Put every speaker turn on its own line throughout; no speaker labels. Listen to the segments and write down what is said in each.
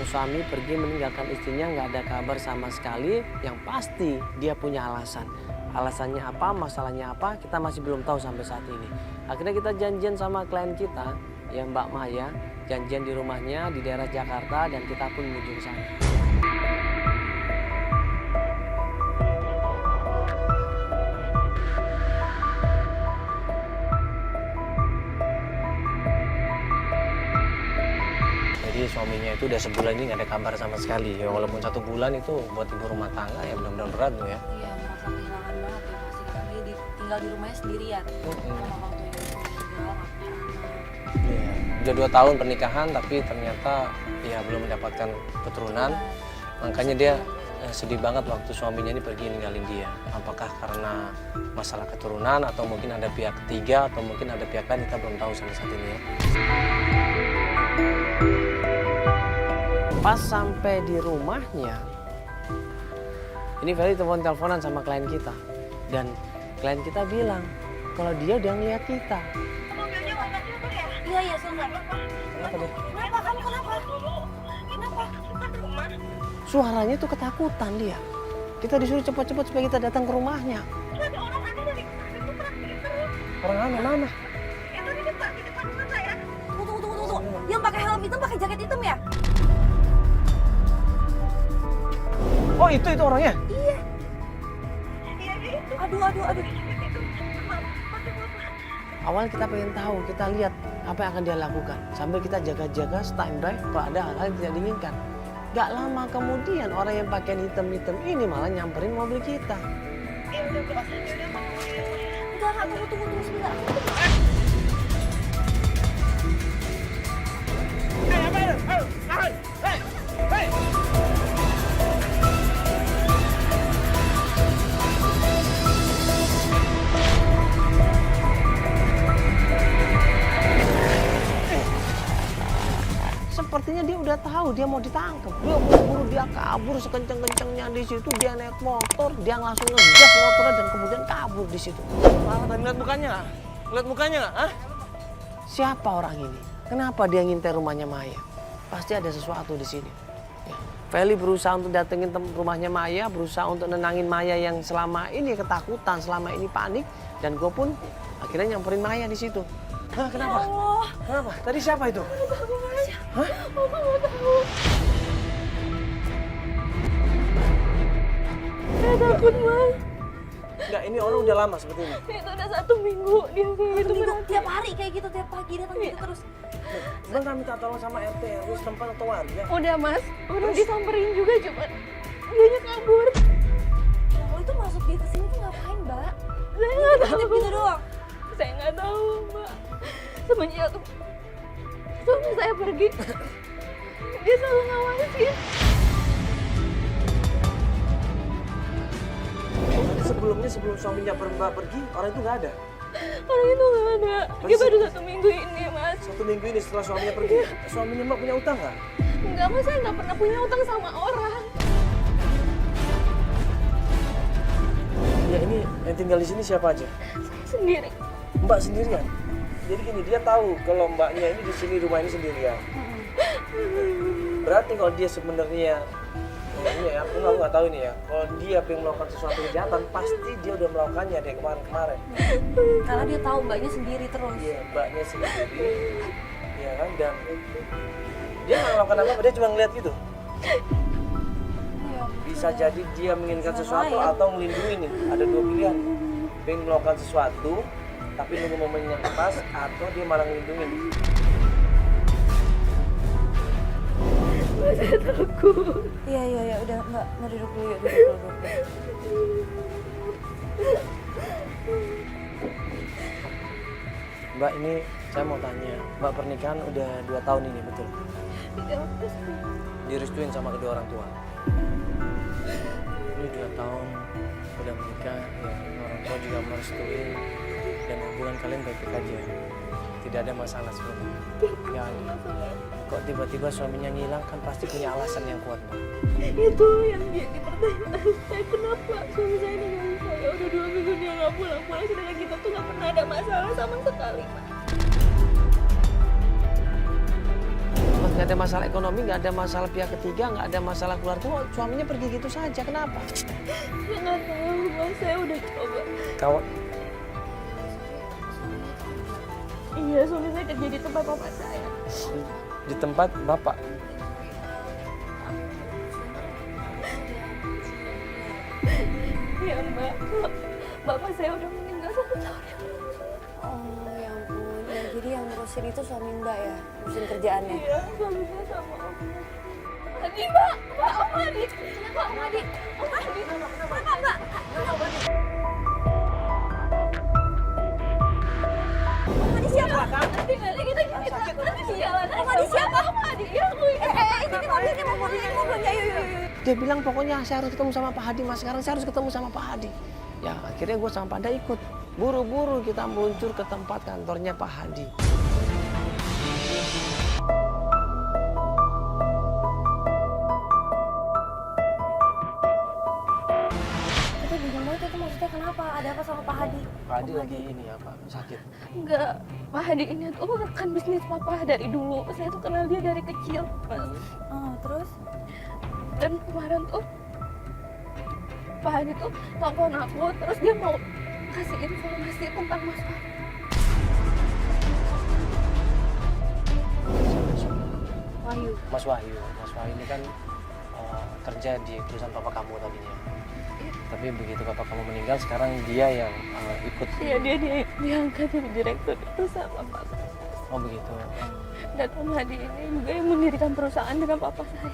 suami pergi meninggalkan istrinya nggak ada kabar sama sekali, yang pasti dia punya alasan. Alasannya apa, masalahnya apa, kita masih belum tahu sampai saat ini. Akhirnya kita janjian sama klien kita, ya Mbak Maya, janjian di rumahnya di daerah Jakarta dan kita pun menuju ke sana. Jadi suaminya itu udah sebulan ini nggak ada kabar sama sekali. Ya walaupun 1 bulan itu buat ibu rumah tangga ya benar-benar berat tuh ya.
Iya, merasa kehilangan banget ya pasti karena dia tinggal di rumahnya sendirian. Sama orang tuanya juga nggak punya anak.
Iya, udah 2 tahun pernikahan tapi ternyata ya belum mendapatkan keturunan. Makanya dia sedih banget waktu suaminya ini pergi ninggalin dia. Apakah karena masalah keturunan atau mungkin ada pihak ketiga atau mungkin ada pihak lain, kita belum tahu sampai saat ini ya. Pas sampai di rumahnya, ini Feli teleponan sama klien kita. Dan klien kita bilang kalau dia udah ngeliat kita.
Mobilnya warna biru ya? Iya, iya, sebentar.
Kenapa deh?
Kenapa? Kamu kenapa? Kenapa?
Suaranya tuh ketakutan dia. Kita disuruh cepat-cepat supaya kita datang ke rumahnya.
Ada orang aneh dari kemarin tuh praktik terus.
Orang aneh mana?
Itu di depan rumah saya. Tunggu. Yang pakai helm hitam, pakai jaket hitam ya?
Oh itu orangnya?
Iya. Aduh.
Awal kita pengen tahu, kita lihat apa yang akan dia lakukan. Sambil kita jaga-jaga stand drive kalau ada hal-hal yang tidak diinginkan. Gak lama kemudian orang yang pakaian hitam-hitam ini malah nyamperin mobil kita.
Enggak, tunggu sebentar.
Sepertinya dia udah tahu dia mau ditangkap. Dia buru-buru, dia kabur sekenceng-kencengnya di situ. Dia naik motor, dia langsung ngegas motornya dan kemudian kabur di situ. Malah tadi lihat mukanya nggak? Lihat mukanya nggak? Hah? Siapa orang ini? Kenapa dia ngintai rumahnya Maya? Pasti ada sesuatu di sini. Ya. Feli berusaha untuk datengin rumahnya Maya, berusaha untuk nenangin Maya yang selama ini ketakutan, selama ini panik, dan gue pun akhirnya nyamperin Maya di situ. Hah, kenapa?
Ya Allah.
Kenapa? Tadi siapa itu?
Hah? Mama nggak tahu. Saya takut, Mas.
Enggak, ini orang udah lama seperti ini.
Itu udah 1 minggu dia kayak gitu. Tiap hari kayak gitu, tiap pagi datang gitu terus.
Bang, kami minta tolong sama RT, RW setempat atau warga.
Udah, Mas. Udah disamperin juga, cuman dianya kabur. Oh, itu masuk dia ke sini tuh ngapain, Mbak? Saya nggak tahu. Gitu doang. Saya nggak tahu, Mbak. Semenjak suami saya pergi, dia selalu ngawasin.
Sebelum suaminya Mbak pergi, orang itu nggak ada.
Orang itu nggak ada. Dia baru 1 minggu ini, Mas.
1 minggu ini setelah suaminya pergi. Suaminya Mbak punya utang nggak?
Enggak, Mas. Saya nggak pernah punya utang sama orang.
Ya ini yang tinggal di sini siapa aja?
Saya sendiri.
Mbak sendirian. Jadi gini, dia tahu kalau Mbaknya ini di sini rumah ini sendirian. Berarti kalau dia sebenarnya ini ya, aku nggak tahu ini ya. Kalau dia pengen melakukan sesuatu kejahatan, pasti dia udah melakukannya dari kemarin-kemarin.
Karena dia tahu Mbaknya sendiri terus.
Iya, Mbaknya sendiri, ya kan, dan dia nggak melakukan apa-apa, dia cuma ngeliat gitu.
Iya.
Bisa jadi dia menginginkan sesuatu atau melindungi nih. Ada 2 pilihan. Pengen melakukan sesuatu, tapi nunggu momen yang pas, atau dia malah ngelindungin.
Saya takut. Iya, udah Mbak, mau duduk dulu yuk, duduk dulu.
Mbak, ini saya mau tanya, Mbak pernikahan udah 2 tahun ini, betul?
Iya,
Direstuin sama kedua orang tua? Ini 2 tahun udah menikah, ya orang tua juga merestuin, dan hubungan kalian baik-baik aja. Tidak ada masalah sebelumnya. Ya, kok tiba-tiba suaminya ngilang, kan pasti punya alasan yang kuat, Mbak.
Itu yang jadi pertanyaan saya, kenapa suami saya ninggalin saya udah 2 minggu dia nggak pulang-pulang, sedangkan kita tuh nggak pernah ada masalah sama sekali, Pak.
nggak ada masalah ekonomi, nggak ada masalah pihak ketiga, nggak ada masalah keluarga. Kok suaminya pergi gitu saja? Kenapa?
Saya nggak tahu, Mas. Saya udah coba.
Kau
Iya, suami saya kerja di tempat bapak saya.
di tempat bapak.
Iya, Mbak. Bapak saya udah meninggal 1 tahun yang lalu.
Oh ya ampun, ya, jadi yang ngurusin itu suami Mbak ya, ngurusin kerjaannya.
Iya, suami saya sama Om. Adi, Mbak. Mbak, Om Adi. Kenapa Om Adi? Om Adi. Kenapa, Mbak? Kenapa? Om Adi siapa? Nanti kita gini. Nanti jalan. Om Adi siapa? Om Adi. Ya, aku ini mobilnya, mobilnya. Yuk.
Dia bilang pokoknya saya harus ketemu sama Pak Hadi mas. Sekarang saya harus ketemu sama Pak Hadi. Ya akhirnya gue sama Pak Hadi ikut. Buru-buru kita meluncur ke tempat kantornya Pak Hadi.
Kita bingung banget itu maksudnya kenapa? Ada apa sama Pak Hadi?
Pak Hadi lagi ini apa? Sakit.
Enggak, Pak Hadi ini tuh rekan bisnis papa dari dulu. Saya tuh kenal dia dari kecil, Mas.
Oh, terus?
Dan kemarin tuh Pak Hadi tuh telepon aku, terus dia mau kasih informasi tentang Mas Wahyu.
Wahyu.
Mas Wahyu. Mas Wahyu ini kan kerja di perusahaan papa kamu tadinya. Tapi begitu papa kamu meninggal, sekarang dia yang ikut.
Iya, dia angkat jadi direktur di perusahaan papa.
Oh begitu.
Dan Om Hadi ini juga yang mendirikan perusahaan dengan papa saya.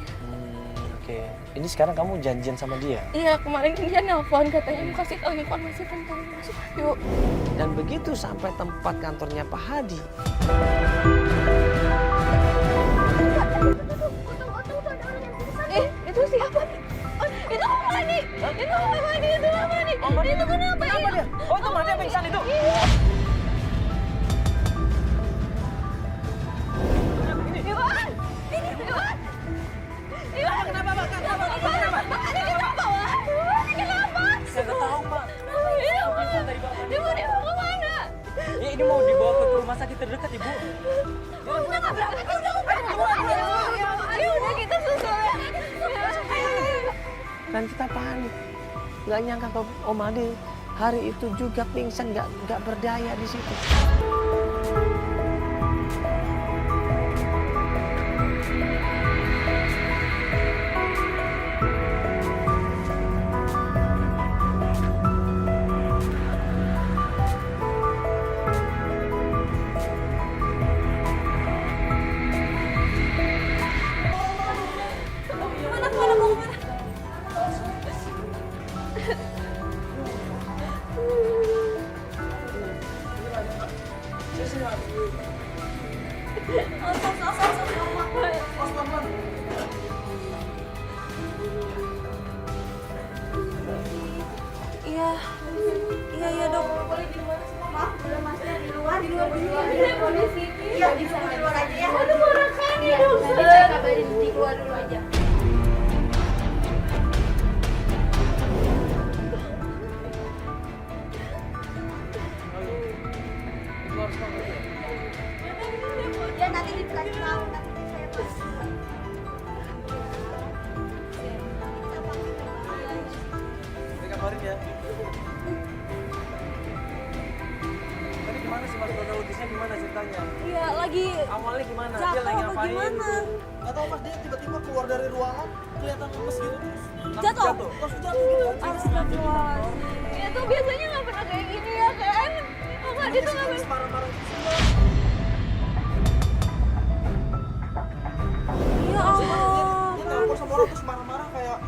Oke. Ini sekarang kamu janjian sama dia?
Iya, kemarin dia nelpon katanya mau kasih tahu informasi tentang Mas Wahyu.
Dan begitu sampai tempat kantornya Pak Hadi.
Itu siapa nih? Oh, itu Om Hadi. Itu Om Hadi, itu Om Hadi. Itu kenapa dia?
Oh itu Hadi yang pingsan itu?
Iya. Iwan! Iwan! Iwan!
Kenapa Pak? Kenapa?
Ini kenapa, Wan? Ini kenapa?
Saya nggak tahu Pak.
Ibu dibawa kemana?
Ya ini mau dibawa ke rumah sakit terdekat Ibu.
Udah nggak berangkat, udah nggak berangkat. Ayo udah kita susul ya.
Dan kita panik. Nggak nyangka kalau Om Hadi hari itu juga pingsan, nggak berdaya di situ.
Iya dok.
Maaf, belum masnya di luar dulu.
Saya mau di sini.
Iya, di luar aja ya.
Aduh, marah kan ya,
Nanti saya kabarin di luar dulu aja. Ya nanti dikasih tahu, nanti saya pasti.
Saya kabarin ya. Tadi gimana sih Mas kronologisnya gimana ceritanya?
Iya lagi
Awalnya gimana? Dia
jatuh
lagi
apa
ngapain?
gimana?
Gak tau Mas, dia tiba-tiba keluar dari ruangan kelihatan lemes gitu terus
Jatuh?
langsung jatuh gitu.
Astagfirullahaladzim.
Ya tuh biasanya nggak pernah kayak gini ya kan? Om Hadi tuh nggak pernah.
Marah-marah gitu.
Ya Allah.
Dia telepon sama orang terus marah-marah kayak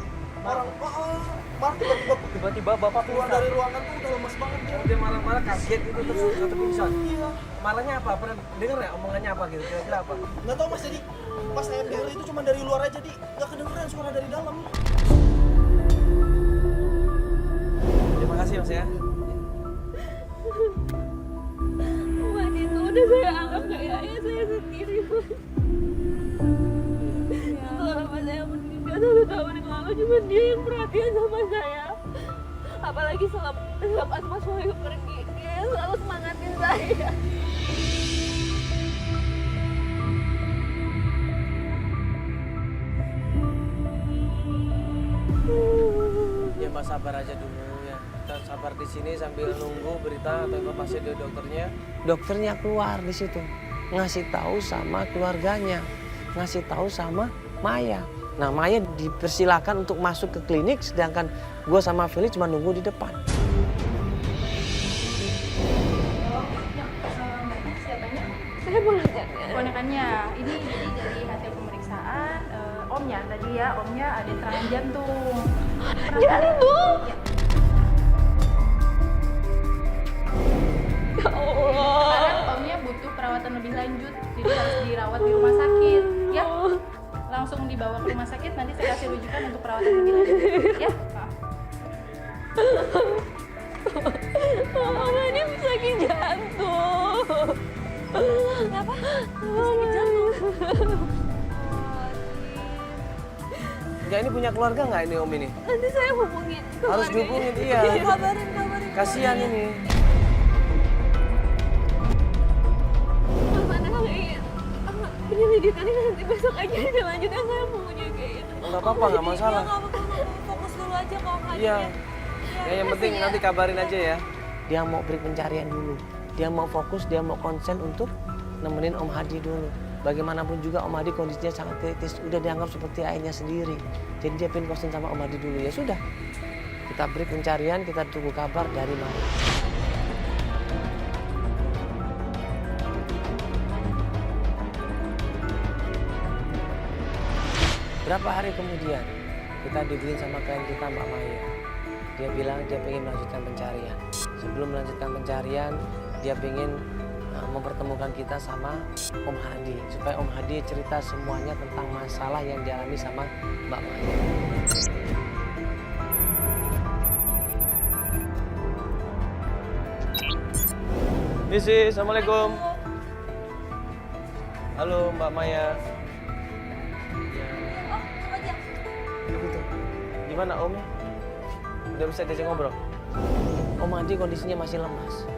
orang marah
Tiba-tiba Bapak
keluar dari ruangan tuh udah lemes banget dia.
Dia marah-marah kaget itu terus jatuh pingsan.
Iya.
Marahnya apa? Pernah denger ya omongannya apa gitu? Kira-kira apa?
Gak tau Mas, jadi pas saya denger itu cuma dari luar aja, jadi gak kedengeran suara dari dalam.
Terima kasih Mas ya.
Om Hadi tuh udah saya anggap kayak ayah saya sendiri. Selama saya meninggal 1 tahun yang lalu cuma dia yang perhatian sama saya. Apalagi selepas Mas Wahyu pergi, dia selalu semangatin saya.
Ya Mbak sabar aja dulu ya. Kita sabar di sini sambil nunggu berita atau informasi dari dokternya.
Dokternya keluar di situ, ngasih tahu sama keluarganya, ngasih tahu sama Maya. Nah, Maya dipersilakan untuk masuk ke klinik, sedangkan gue sama Feli cuma nunggu di depan.
Saya mau nanya.
Ponakannya, ini jadi dari hasil pemeriksaan omnya tadi ya, omnya ada serangan jantung.
Jantung?
Ya.
Ya Allah.
Sekarang omnya butuh perawatan lebih lanjut, jadi harus dirawat di rumah sakit. Ya, langsung dibawa ke rumah sakit, nanti saya kasih rujukan untuk perawatan lebih lanjut. Ya,
Mama ini sakit jantung.
Kenapa? Sakit jantung.
Ya ini punya keluarga nggak ini Om ini?
Nanti saya hubungin
Harus dihubungin, iya.
Kabarin.
Kasihan ini.
Mana Kang Iin? Penyelidikannya nanti besok aja dilanjutin, saya mau jagain.
Nggak apa-apa, nggak masalah.
Nggak apa-apa, fokus dulu aja kok Kak.
Iya. Ya, yang penting nanti kabarin aja ya. Dia mau beri pencarian dulu. Dia mau fokus, dia mau konsen untuk nemenin Om Hadi dulu. Bagaimanapun juga Om Hadi kondisinya sangat kritis. Udah dianggap seperti ayahnya sendiri. Jadi dia pengen konsen sama Om Hadi dulu. Ya sudah. Kita beri pencarian, kita tunggu kabar dari Maya. Berapa hari kemudian kita dibeliin sama klien kita Mbak Maya. Dia bilang dia pengen melanjutkan pencarian. Sebelum melanjutkan pencarian, dia pengen mempertemukan kita sama Om Hadi. Supaya Om Hadi cerita semuanya tentang masalah yang dialami sama Mbak Maya. Misi, Assalamualaikum. Halo Mbak Maya.
Oh, aja.
Begitu. Gimana Om? Udah bisa diajak ngobrol? Om Hadi kondisinya masih lemas.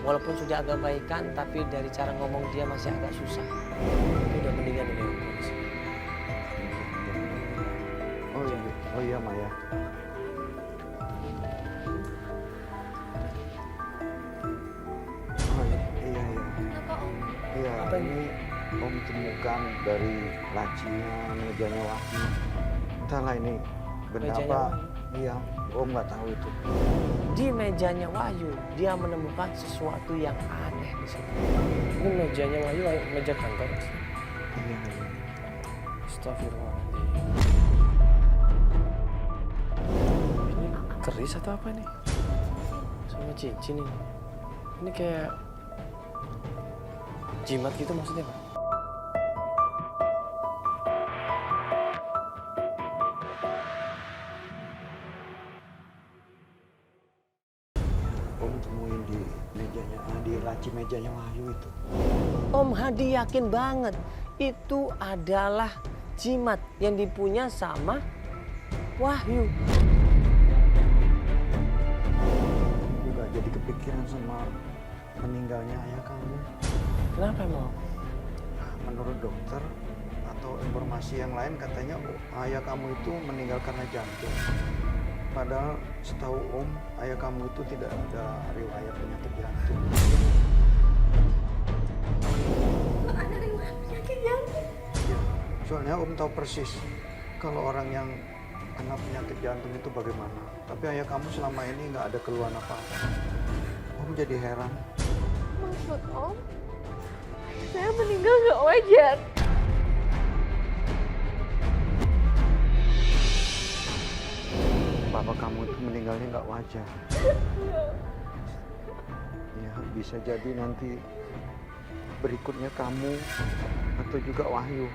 Walaupun sudah agak baikan, tapi dari cara ngomong dia masih agak susah. Ini udah mendingan ini Om.
Oh iya Maya. Oh iya.
Kenapa Om?
Iya,
Apa
ini Om temukan dari lacinya, mejanya Wahyu. Entahlah ini benda
Mejanya
apa.
Wahyu?
Iya, Om nggak tahu itu.
Di mejanya Wahyu, dia menemukan sesuatu yang aneh di situ. Ini mejanya Wahyu, meja kantor.
Iya.
Astagfirullahaladzim. Ini keris atau apa nih? Sama cincin ini. Ini kayak jimat gitu maksudnya Pak?
Om temuin di mejanya, di laci mejanya Wahyu itu.
Om Hadi yakin banget itu adalah jimat yang dipunya sama Wahyu.
Juga jadi kepikiran sama meninggalnya ayah kamu.
Kenapa emang?
Menurut dokter atau informasi yang lain katanya ayah kamu itu meninggal karena jantung. Padahal setahu Om, ayah kamu itu tidak ada riwayat penyakit jantung.
Ada riwayat penyakit jantung.
Ya, soalnya Om tahu persis kalau orang yang kena penyakit jantung itu bagaimana. Tapi ayah kamu selama ini nggak ada keluhan apa-apa. Om jadi heran.
Maksud Om, saya meninggal nggak wajar.
Bapak kamu itu meninggalnya nggak wajar. Ya, bisa jadi nanti berikutnya kamu atau juga Wahyu.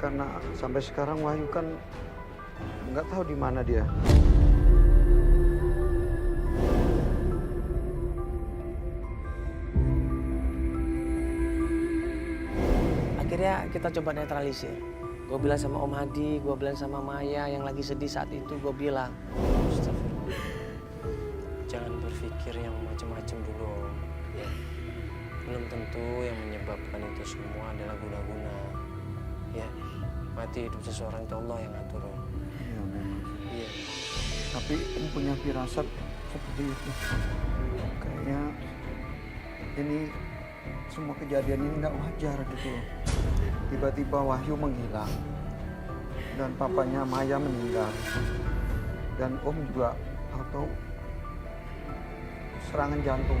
Karena sampai sekarang Wahyu kan nggak tahu di mana dia.
Akhirnya kita coba netralisir. Gue bilang sama Om Hadi, gue bilang sama Maya yang lagi sedih saat itu, gue bilang, Astagfirullah, jangan berpikir yang macam-macam dulu Om. Ya. Belum tentu yang menyebabkan itu semua adalah guna-guna. Ya. Mati hidup seseorang itu Allah yang ngatur, Om.
Iya memang.
Iya.
Tapi Om punya firasat seperti itu. Kayaknya ini semua kejadian ini nggak wajar gitu loh. Tiba-tiba Wahyu menghilang dan papanya Maya meninggal dan Om juga tahu serangan jantung.